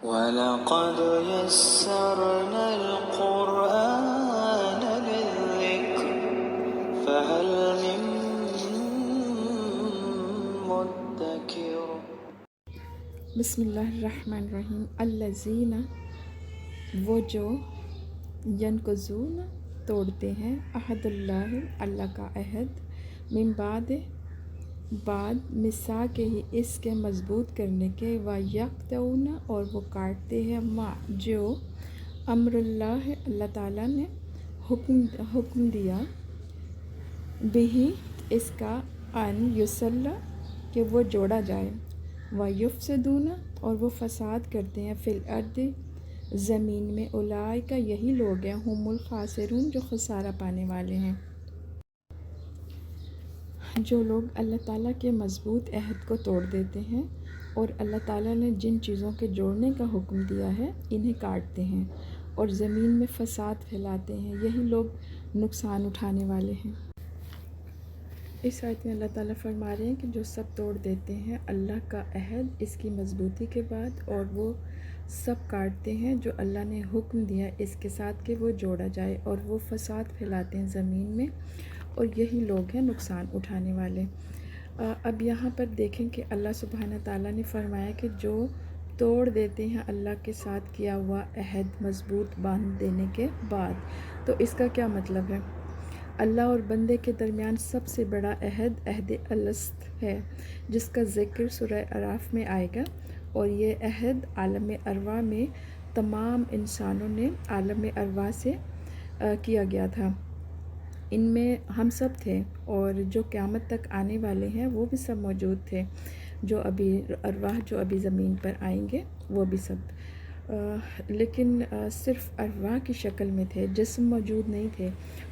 وَلَقَدْ يَسَّرْنَا الْقُرْآنَ لِلذِّكْرِ فَهَلْ مِن مُّدَّكِرٍ۔ بسم اللہ الرحمن الرحیم۔ الذین، وہ جو، ینقضون، توڑتے ہیں، عہد اللہ، اللہ کا عہد، من بعد میثاقہ، اس کے مضبوط کرنے کے، ویقطعون، اور وہ کاٹتے ہیں، ما، جو، امر اللہ، اللہ تعالیٰ نے حکم دیا، بہی، اس کا، ان یصلی، کہ وہ جوڑا جائے، وَیُفْسِدُونَ، اور وہ فساد کرتے ہیں، فی الارض، زمین میں، اولئک، یہی لوگ ہیں، ہم الخاسرون، جو خسارہ پانے والے ہیں۔ جو لوگ اللہ تعالیٰ کے مضبوط عہد کو توڑ دیتے ہیں اور اللہ تعالیٰ نے جن چیزوں کے جوڑنے کا حکم دیا ہے انہیں کاٹتے ہیں اور زمین میں فساد پھیلاتے ہیں، یہی لوگ نقصان اٹھانے والے ہیں۔ اس آیت میں اللہ تعالیٰ فرما رہے ہیں کہ جو سب توڑ دیتے ہیں اللہ کا عہد اس کی مضبوطی کے بعد، اور وہ سب کاٹتے ہیں جو اللہ نے حکم دیا اس کے ساتھ کہ وہ جوڑا جائے، اور وہ فساد پھیلاتے ہیں زمین میں، اور یہی لوگ ہیں نقصان اٹھانے والے۔ اب یہاں پر دیکھیں کہ اللہ سبحانہ تعالیٰ نے فرمایا کہ جو توڑ دیتے ہیں اللہ کے ساتھ کیا ہوا عہد مضبوط باندھ دینے کے بعد، تو اس کا کیا مطلب ہے؟ اللہ اور بندے کے درمیان سب سے بڑا عہد عہد الست ہے، جس کا ذکر سورہ اعراف میں آئے گا، اور یہ عہد عالم ارواح میں تمام انسانوں نے عالم ارواح سے کیا گیا تھا۔ ان میں ہم سب تھے، اور جو قیامت تک آنے والے ہیں وہ بھی سب موجود تھے، جو ابھی ارواح جو ابھی زمین پر آئیں گے وہ بھی سب، لیکن صرف ارواح کی شکل میں تھے، جسم موجود نہیں تھے۔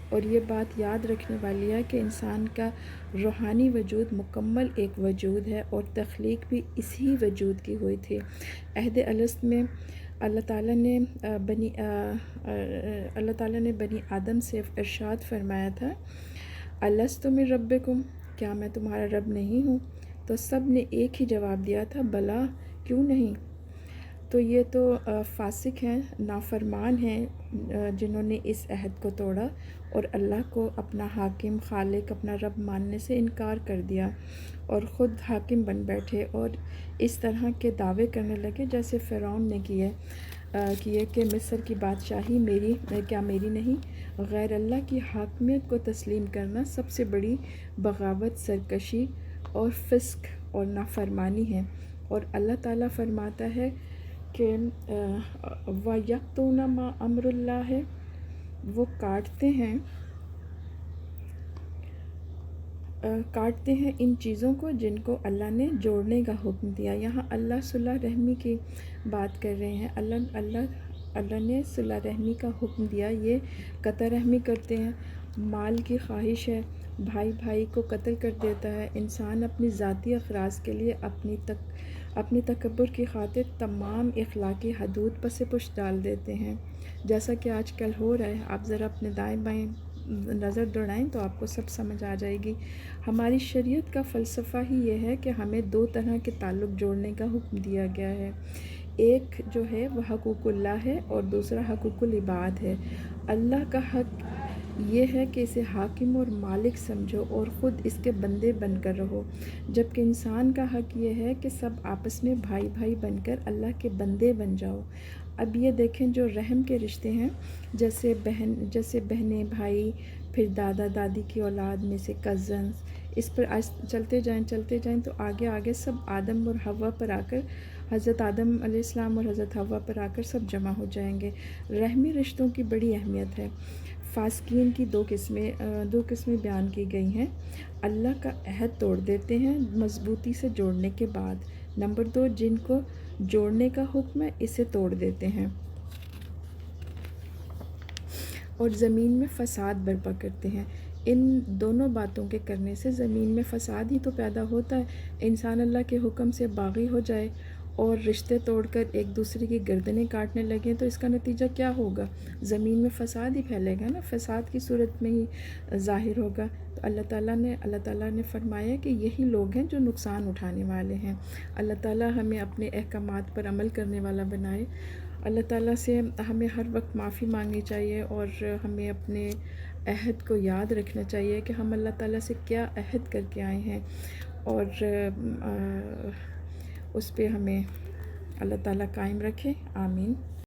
اور یہ بات یاد رکھنے والی ہے کہ انسان کا روحانی وجود مکمل ایک وجود ہے، اور تخلیق بھی اسی وجود کی ہوئی تھی۔ عہد الست میں اللہ تعالیٰ نے بنی آدم سے ارشاد فرمایا تھا، الست من ربکم، کیا میں تمہارا رب نہیں ہوں؟ تو سب نے ایک ہی جواب دیا تھا، بلا، کیوں نہیں؟ تو یہ تو فاسق ہیں، نافرمان ہیں، جنہوں نے اس عہد کو توڑا اور اللہ کو اپنا حاکم، خالق، اپنا رب ماننے سے انکار کر دیا، اور خود حاکم بن بیٹھے اور اس طرح کے دعوے کرنے لگے جیسے فرعون نے کیے کہ مصر کی بادشاہی میری نہیں۔ غیر اللہ کی حاکمیت کو تسلیم کرنا سب سے بڑی بغاوت، سرکشی اور فسق اور نافرمانی ہے۔ اور اللہ تعالیٰ فرماتا ہے کہ وَيَقْطُعُونَ مَا أَمْرُ اللَّهِ، وہ کاٹتے ہیں ان چیزوں کو جن کو اللہ نے جوڑنے کا حکم دیا۔ یہاں اللہ صلح رحمی کی بات کر رہے ہیں، اللہ نے صلح رحمی کا حکم دیا، یہ قطع رحمی کرتے ہیں، مال کی خواہش ہے، بھائی بھائی کو قتل کر دیتا ہے، انسان اپنی ذاتی اغراض کے لیے اپنی تکبر کی خاطر تمام اخلاقی حدود پس پش ڈال دیتے ہیں، جیسا کہ آج کل ہو رہا ہے۔ آپ ذرا اپنے دائیں بائیں نظر دوڑائیں تو آپ کو سب سمجھ آ جائے گی۔ ہماری شریعت کا فلسفہ ہی یہ ہے کہ ہمیں دو طرح کے تعلق جوڑنے کا حکم دیا گیا ہے، ایک جو ہے وہ حقوق اللہ ہے اور دوسرا حقوق العباد ہے۔ اللہ کا حق یہ ہے کہ اسے حاکم اور مالک سمجھو اور خود اس کے بندے بن کر رہو، جبکہ انسان کا حق یہ ہے کہ سب آپس میں بھائی بھائی بن کر اللہ کے بندے بن جاؤ۔ اب یہ دیکھیں جو رحم کے رشتے ہیں، جیسے بہنیں بھائی، پھر دادا دادی کی اولاد میں سے کزنز، اس پر چلتے جائیں تو آگے سب آدم اور حوا پر آ کر، حضرت آدم علیہ السلام اور حضرت حوا پر آ کر سب جمع ہو جائیں گے۔ رحمی رشتوں کی بڑی اہمیت ہے۔ فاسقین کی دو قسمیں بیان کی گئی ہیں، اللہ کا عہد توڑ دیتے ہیں مضبوطی سے جوڑنے کے بعد، نمبر 2 جن کو جوڑنے کا حکم ہے اسے توڑ دیتے ہیں اور زمین میں فساد برپا کرتے ہیں۔ ان دونوں باتوں کے کرنے سے زمین میں فساد ہی تو پیدا ہوتا ہے، انسان اللہ کے حکم سے باغی ہو جائے اور رشتے توڑ کر ایک دوسرے کی گردنیں کاٹنے لگیں تو اس کا نتیجہ کیا ہوگا؟ زمین میں فساد ہی پھیلے گا نا، فساد کی صورت میں ہی ظاہر ہوگا۔ تو تو اللہ تعالیٰ نے فرمایا کہ یہی لوگ ہیں جو نقصان اٹھانے والے ہیں۔ اللہ تعالیٰ ہمیں اپنے احکامات پر عمل کرنے والا بنائے۔ اللہ تعالیٰ سے ہمیں ہر وقت معافی مانگنی چاہیے اور ہمیں اپنے عہد کو یاد رکھنا چاہیے کہ ہم اللہ تعالیٰ سے کیا عہد کر کے آئے ہیں، اور اس پہ ہمیں اللہ تعالیٰ قائم رکھے۔ آمین۔